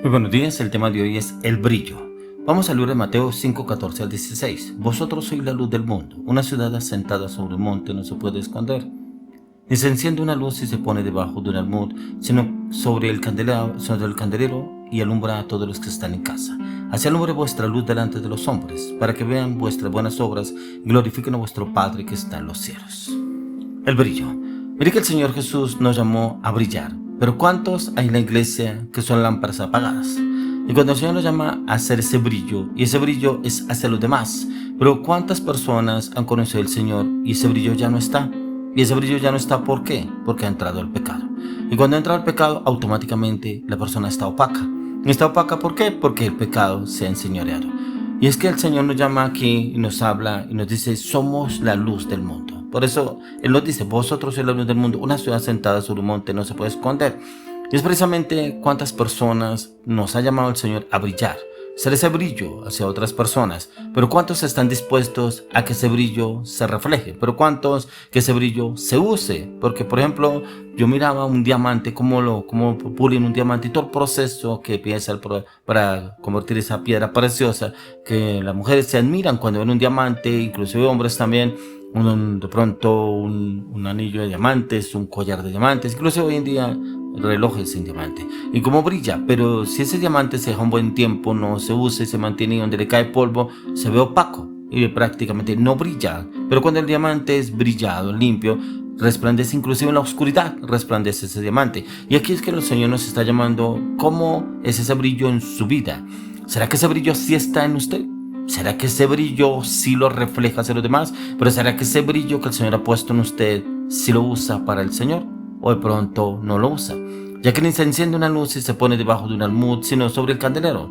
Muy buenos días, el tema de hoy es el brillo. Vamos al libro de Mateo 5, 14 al 16. Vosotros sois la luz del mundo. Una ciudad asentada sobre un monte no se puede esconder. Ni se enciende una luz y se pone debajo de un almud, sino sobre el candelero y alumbra a todos los que están en casa. Así alumbre vuestra luz delante de los hombres, para que vean vuestras buenas obras y glorifiquen a vuestro Padre que está en los cielos. El brillo. Mire que el Señor Jesús nos llamó a brillar. Pero ¿cuántos hay en la iglesia que son lámparas apagadas? Y cuando el Señor nos llama a hacer ese brillo, y ese brillo es hacia los demás, pero ¿cuántas personas han conocido al Señor y ese brillo ya no está? Y ese brillo ya no está, ¿por qué? Porque ha entrado el pecado. Y cuando entra el pecado, automáticamente la persona está opaca. ¿Y está opaca por qué? Porque el pecado se ha enseñoreado. Y es que el Señor nos llama aquí y nos habla y nos dice, somos la luz del mundo. Por eso Él nos dice, vosotros sois la luz del mundo. Una ciudad sentada sobre un monte no se puede esconder. Y es precisamente cuántas personas nos ha llamado el Señor a brillar, ser ese brillo hacia otras personas. Pero cuántos están dispuestos a que ese brillo se refleje, pero cuántos que ese brillo se use. Porque por ejemplo, yo miraba un diamante, cómo pulen un diamante y todo el proceso que piensa para convertir esa piedra preciosa, que las mujeres se admiran cuando ven un diamante, inclusive hombres también. De pronto un anillo de diamantes, un collar de diamantes, incluso hoy en día relojes en diamante. Y cómo brilla, pero si ese diamante se deja un buen tiempo, no se usa y se mantiene y donde le cae polvo, se ve opaco y prácticamente no brilla. Pero cuando el diamante es brillado, limpio, resplandece inclusive en la oscuridad, resplandece ese diamante. Y aquí es que el Señor nos está llamando, ¿cómo es ese brillo en su vida? ¿Será que ese brillo sí está en usted? ¿Será que ese brillo sí lo refleja hacia los demás? ¿Pero será que ese brillo que el Señor ha puesto en usted sí lo usa para el Señor? ¿O de pronto no lo usa? Ya que ni se enciende una luz y se pone debajo de un almud, sino sobre el candelero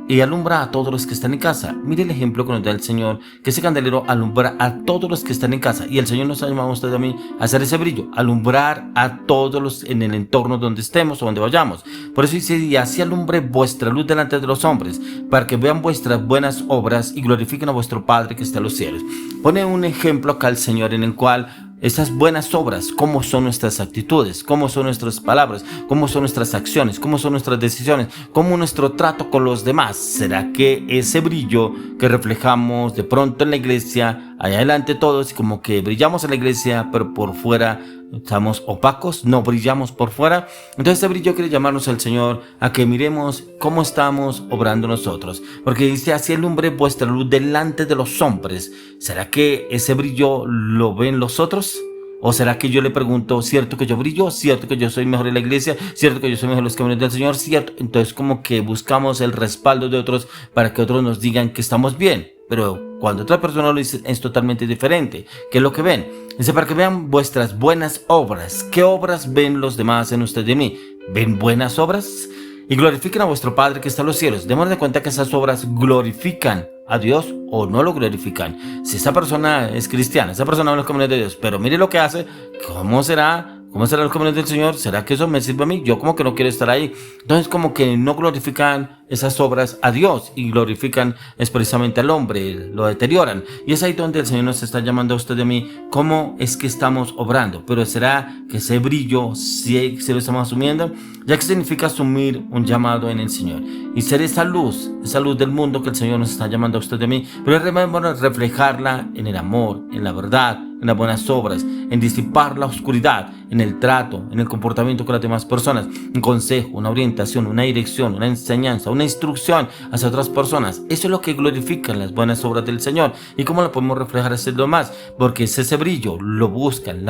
y alumbra a todos los que están en casa. Mire el ejemplo que nos da el Señor, que ese candelero alumbra a todos los que están en casa. Y el Señor nos ha llamado a usted y a mí a hacer ese brillo, alumbrar a todos los en el entorno donde estemos o donde vayamos. Por eso dice, y así alumbre vuestra luz delante de los hombres, para que vean vuestras buenas obras y glorifiquen a vuestro Padre que está en los cielos. Pone un ejemplo acá el Señor en el cual esas buenas obras, cómo son nuestras actitudes, cómo son nuestras palabras, cómo son nuestras acciones, cómo son nuestras decisiones, cómo nuestro trato con los demás. ¿Será que ese brillo que reflejamos de pronto en la iglesia, allá adelante todos, como que brillamos en la iglesia, pero por fuera estamos opacos, no brillamos por fuera? Entonces este brillo quiere llamarnos al Señor a que miremos cómo estamos obrando nosotros, porque dice, así alumbre vuestra luz delante de los hombres. ¿Será que ese brillo lo ven los otros? ¿O será que yo le pregunto, cierto que yo brillo? ¿Cierto que yo soy mejor en la iglesia? ¿Cierto que yo soy mejor en los caminos del Señor? ¿Cierto? Entonces como que buscamos el respaldo de otros para que otros nos digan que estamos bien. Pero cuando otra persona lo dice es totalmente diferente. ¿Qué es lo que ven? Dice, para que vean vuestras buenas obras. ¿Qué obras ven los demás en usted y en mí? ¿Ven buenas obras? Y glorifiquen a vuestro Padre que está en los cielos. Démonos de cuenta que esas obras glorifican a Dios o no lo glorifican. Si esa persona es cristiana, esa persona va a los caminos de Dios, pero mire lo que hace, ¿cómo será? ¿Cómo serán los caminos del Señor? ¿Será que eso me sirve a mí? Yo como que no quiero estar ahí. Entonces como que no glorifican esas obras a Dios y glorifican expresamente al hombre, lo deterioran. Y es ahí donde el Señor nos está llamando a usted y a mí, ¿cómo es que estamos obrando? Pero ¿será que ese brillo sí lo estamos asumiendo? Ya que significa asumir un llamado en el Señor y ser esa luz del mundo que el Señor nos está llamando a usted y a mí, pero es reflejarla en el amor, en la verdad, en las buenas obras, en disipar la oscuridad, en el trato, en el comportamiento con las demás personas, un consejo, una orientación, una dirección, una enseñanza, una instrucción hacia otras personas. Eso es lo que glorifican las buenas obras del Señor. ¿Y cómo lo podemos reflejar hacia los demás? Porque es ese brillo, la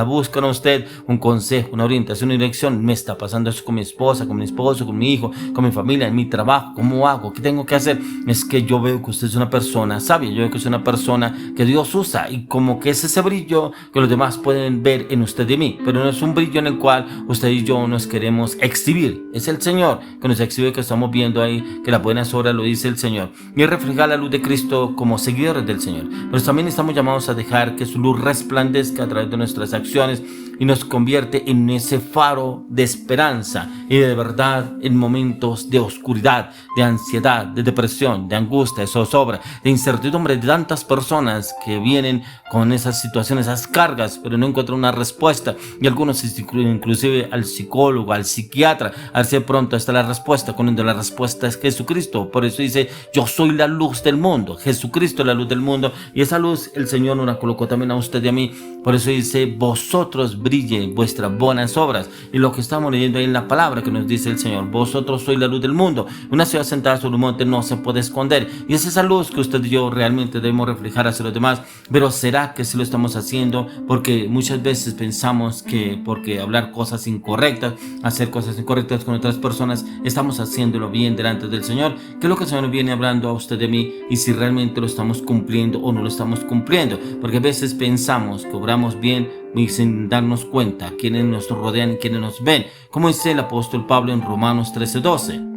buscan a usted, un consejo, una orientación, una dirección. Me está pasando eso con mi esposa, con mi esposo, con mi hijo, con mi familia, en mi trabajo. ¿Cómo hago? ¿Qué tengo que hacer? Es que yo veo que usted es una persona sabia, yo veo que es una persona que Dios usa, y como que es ese brillo que los demás pueden ver en usted y mí, pero no es un brillo en el cual usted y yo nos queremos exhibir. Es el Señor que nos exhibe, que estamos viendo ahí, que las buenas obras lo dice el Señor, y es reflejar la luz de Cristo como seguidores del Señor. Pero también estamos llamados a dejar que su luz resplandezca a través de nuestras acciones y nos convierte en ese faro de esperanza y de verdad en momentos de oscuridad, de ansiedad, de depresión, de angustia, de zozobra, de incertidumbre de tantas personas que vienen con esas situaciones, esas cargas, pero no encuentran una respuesta, y algunos inclusive al psicólogo, al psiquiatra, a ver si de pronto está la respuesta, cuando la respuesta es Jesucristo. Por eso dice: yo soy la luz del mundo. Jesucristo es la luz del mundo, y esa luz el Señor nos la colocó también a usted y a mí. Por eso dice: vosotros brillen vuestras buenas obras. Y lo que estamos leyendo ahí en la palabra que nos dice el Señor: vosotros sois la luz del mundo. Una ciudad sentada sobre un monte no se puede esconder, y es esa luz que usted y yo realmente debemos reflejar hacia los demás. Pero ¿será que sí lo estamos haciendo? Porque muchas veces pensamos que porque hablar cosas incorrectas, hacer cosas incorrectas con otras personas, estamos haciéndolo bien delante del Señor. ¿Qué es lo que el Señor viene hablando a usted de mí? Y si realmente lo estamos cumpliendo o no lo estamos cumpliendo. Porque a veces pensamos que obramos bien y sin darnos cuenta quiénes nos rodean y quiénes nos ven. Como dice el apóstol Pablo en Romanos 13:12.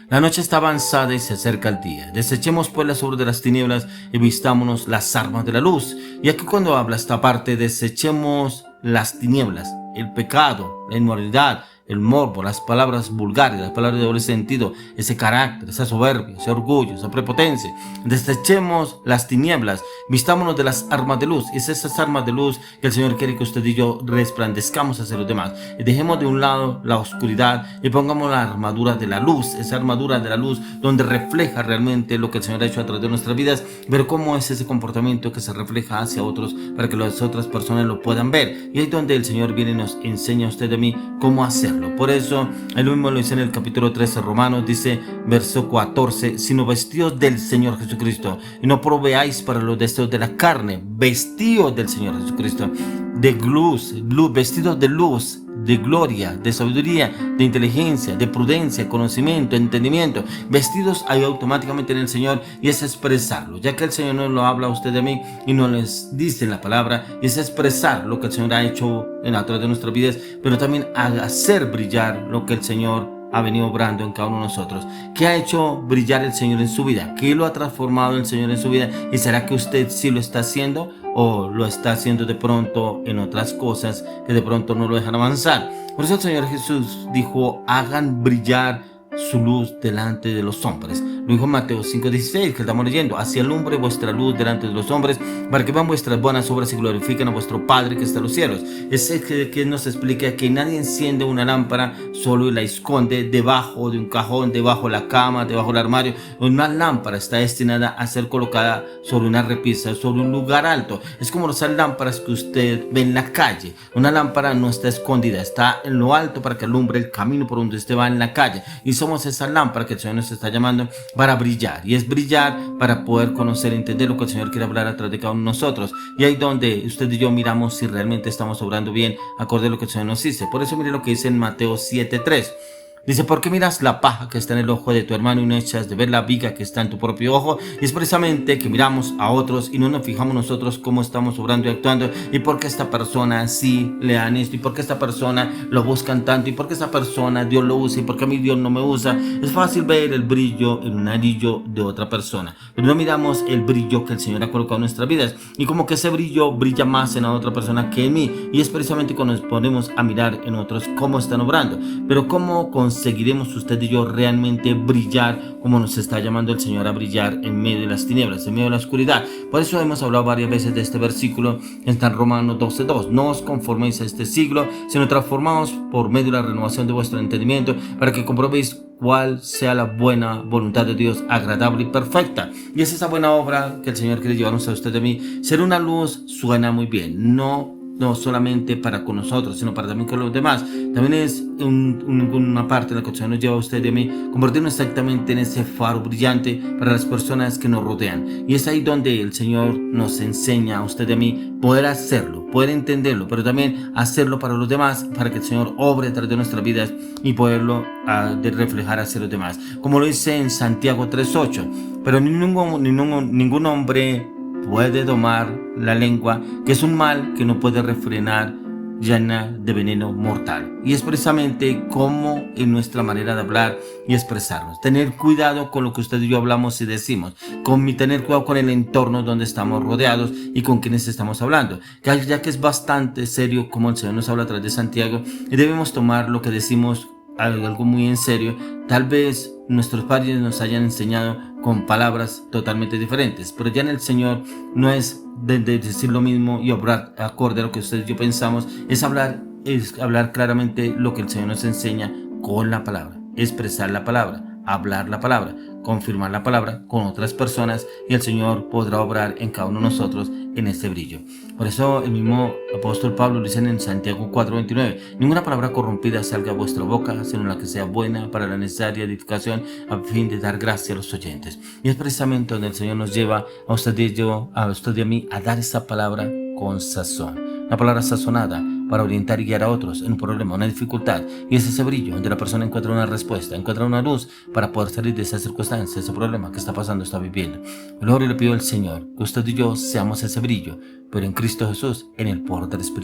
La noche está avanzada y se acerca el día. Desechemos pues las obras de las tinieblas y vistámonos las armas de la luz. Y aquí cuando habla esta parte, desechemos las tinieblas, el pecado, la inmoralidad, el morbo, las palabras vulgares, las palabras de doble sentido, ese carácter, esa soberbia, ese orgullo, esa prepotencia. Desechemos las tinieblas, vistámonos de las armas de luz. Y es esas armas de luz que el Señor quiere que usted y yo resplandezcamos hacia los demás. Y dejemos de un lado la oscuridad y pongamos la armadura de la luz, esa armadura de la luz donde refleja realmente lo que el Señor ha hecho a través de nuestras vidas, ver cómo es ese comportamiento que se refleja hacia otros para que las otras personas lo puedan ver. Y ahí es donde el Señor viene y nos enseña a usted y a mí cómo hacerlo. Por eso, él mismo lo dice en el capítulo 13 de Romanos, dice, verso 14, sino vestidos del Señor Jesucristo, y no proveáis para los deseos de la carne, vestidos del Señor Jesucristo, de luz, vestidos de luz, de gloria, de sabiduría, de inteligencia, de prudencia, conocimiento, entendimiento, vestidos ahí automáticamente en el Señor, y es expresarlo, ya que el Señor nos lo habla a usted de mí y nos les dice en la palabra, y es expresar lo que el Señor ha hecho en la través de nuestras vidas, pero también hacer brillar lo que el Señor ha venido obrando en cada uno de nosotros. ¿Qué ha hecho brillar el Señor en su vida? ¿Qué lo ha transformado el Señor en su vida? ¿Y será que usted sí lo está haciendo? ¿O lo está haciendo de pronto en otras cosas que de pronto no lo dejan avanzar? Por eso el Señor Jesús dijo: hagan brillar su luz delante de los hombres. Lo dijo en Mateo 5:16, que estamos leyendo: así alumbre vuestra luz delante de los hombres, para que vean vuestras buenas obras y glorifiquen a vuestro Padre que está en los cielos. Es el que nos explica que nadie enciende una lámpara solo y la esconde debajo de un cajón, debajo de la cama, debajo del armario. Una lámpara está destinada a ser colocada sobre una repisa, sobre un lugar alto. Es como esas lámparas que usted ve en la calle. Una lámpara no está escondida, está en lo alto para que alumbre el camino por donde usted va en la calle. Y somos esa lámpara que el Señor nos está llamando para brillar, y es brillar para poder conocer, entender lo que el Señor quiere hablar a través de cada uno de nosotros. Y ahí donde usted y yo miramos si realmente estamos obrando bien acorde a lo que el Señor nos dice. Por eso mire lo que dice en Mateo 7:3. Dice: ¿por qué miras la paja que está en el ojo de tu hermano y no echas de ver la viga que está en tu propio ojo? Y es precisamente que miramos a otros y no nos fijamos nosotros cómo estamos obrando y actuando, y por qué esta persona sí le dan esto, y por qué esta persona lo buscan tanto, y por qué esta persona Dios lo usa y por qué a mí Dios no me usa. Es fácil ver el brillo en un anillo de otra persona, pero no miramos el brillo que el Señor ha colocado en nuestras vidas, y como que ese brillo brilla más en la otra persona que en mí, y es precisamente cuando nos ponemos a mirar en otros cómo están obrando. Pero cómo conseguiremos usted y yo realmente brillar como nos está llamando el Señor a brillar en medio de las tinieblas, en medio de la oscuridad. Por eso hemos hablado varias veces de este versículo en San Romanos 12:2. No os conforméis a este siglo, sino transformaos por medio de la renovación de vuestro entendimiento, para que comprobéis cuál sea la buena voluntad de Dios, agradable y perfecta. Y es esa buena obra que el Señor quiere llevarnos a usted y a mí. Ser una luz suena muy bien, no solamente para con nosotros, sino para también con los demás. También es una parte en la que el Señor nos lleva a usted y a mí, convertirnos exactamente en ese faro brillante para las personas que nos rodean. Y es ahí donde el Señor nos enseña a usted y a mí poder hacerlo, poder entenderlo, pero también hacerlo para los demás, para que el Señor obre a través de nuestras vidas y poderlo reflejar hacia los demás. Como lo dice en Santiago 3:8, pero ningún hombre puede domar la lengua, que es un mal que no puede refrenar llena de veneno mortal. Y es precisamente como en nuestra manera de hablar y expresarnos. Tener cuidado con lo que usted y yo hablamos y decimos. Tener cuidado con el entorno donde estamos rodeados y con quienes estamos hablando. Ya que es bastante serio como el Señor nos habla a través de Santiago, y debemos tomar lo que decimos algo muy en serio. Tal vez nuestros padres nos hayan enseñado con palabras totalmente diferentes, pero ya en el Señor no es de decir lo mismo y obrar acorde a lo que ustedes y yo pensamos, es hablar claramente lo que el Señor nos enseña con la palabra, expresar la palabra, hablar la palabra, confirmar la palabra con otras personas, y el Señor podrá obrar en cada uno de nosotros en este brillo. Por eso el mismo apóstol Pablo lo dice en Santiago 4:29: ninguna palabra corrompida salga a vuestra boca, sino la que sea buena para la necesaria edificación, a fin de dar gracia a los oyentes. Y es precisamente donde el Señor nos lleva a usted y a mí a dar esa palabra con sazón, una palabra sazonada para orientar y guiar a otros en un problema, una dificultad. Y es ese brillo donde la persona encuentra una respuesta, encuentra una luz para poder salir de esa circunstancia, ese problema que está pasando, está viviendo. Gloria le pido al Señor que usted y yo seamos ese brillo, pero en Cristo Jesús, en el poder del Espíritu.